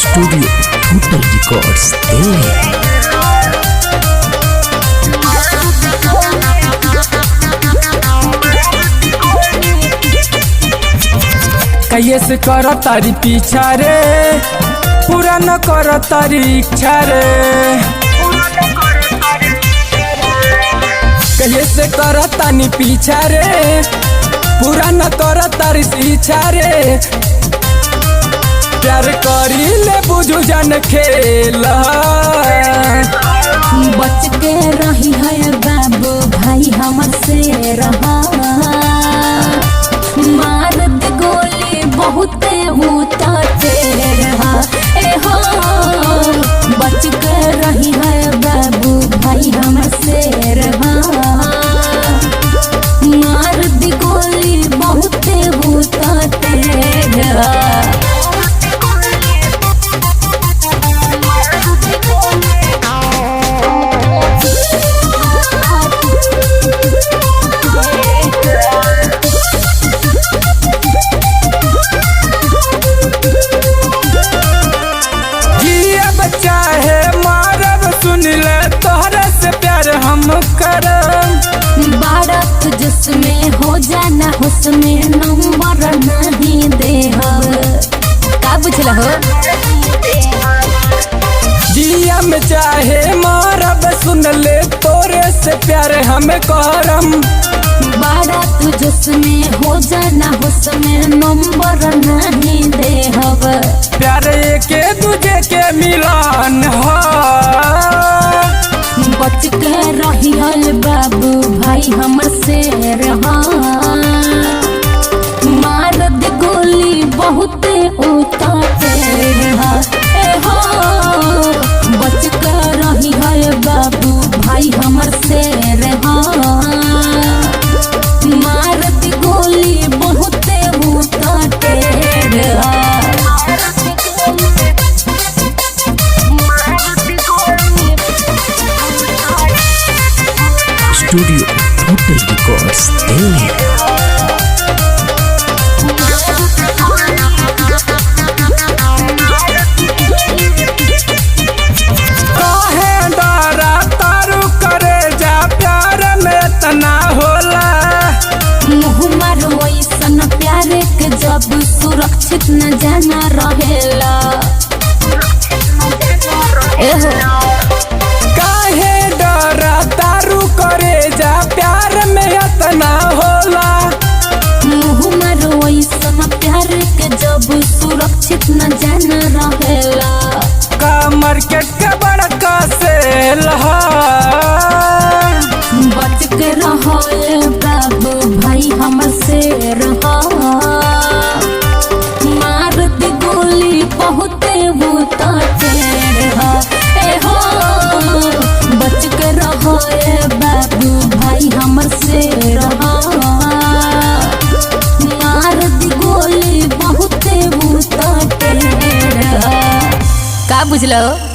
Studio total records कैसे कर तारी पीछा रे पूरा न कर तारी इच्छा रे। कैसे कर तानी पीछा रे पूरा न कर तारी इच्छा रे। प्यार करी ले बुझू जन खेल बच के रही है बाबू भाई हमर से रहा। मार दे गोली बहुत उतारते रहा ए हो। बच के रही है बाबू भाई हमर से रहा। मार दे गोली बहुत उतारते रहा। जिसमें हो जाना उसमें नंबर नहीं दे का बुझला हो। जिया में चाहे मारब सुन ले तोरे से प्यार हमें करम। बारात जिसमें हो जाना उसमें नंबर नहीं दे प्यार के दूजे के मिलान हो। बच के रही हल बाबू भाई हमर से रहा। मार दे गोली बहुत उतारते रहा ए हो। बच के रही हल बाबू भाई हमर से रहा। मार दे गोली बहुत उतारते रहा। स्टूडियो टोटल रिकॉर्ड्स काहे डरा तारू करे जा प्यार में तना होला। मुँह मारो ऐसन प्यार के जब सुरक्षित न जाना रहेला काहे डरा तारू करे जा प्यार में इतना होला। मुँह मारो ऐसन प्यार के जब सुरक्षित न जाना रहेला। का मार्केट के बड़का सेल हा। बच के रहो बाबू भाई हमर से रहा। मार दे गोली बहुत उतारते रहा ए हो। बच के रहो बाबू भाई हमर से रहा। मार दे गोली बहुत उतारते रहा। का बुझलो।